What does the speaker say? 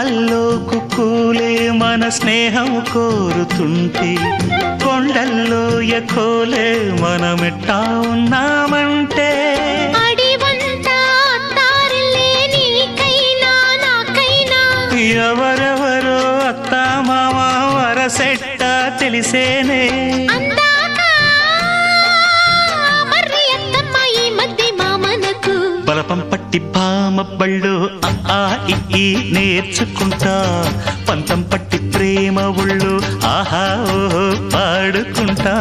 కొమ్మల్లో కుక్కూలే మన స్నేహం కోరుతుంటే కొండల్లో ఎకోలే మనమెట్టా ఉన్నామంటే ఎవరెవరో అత్తా మామ వరసెట్ట తెలిసేనే బలపం పట్టి భామ బళ్ళు ఆ ఈ నేర్చుకుంటా పంతం పట్టి ప్రేమ ఒళ్ళు ఆహా ఓహో పాడుకుంటా.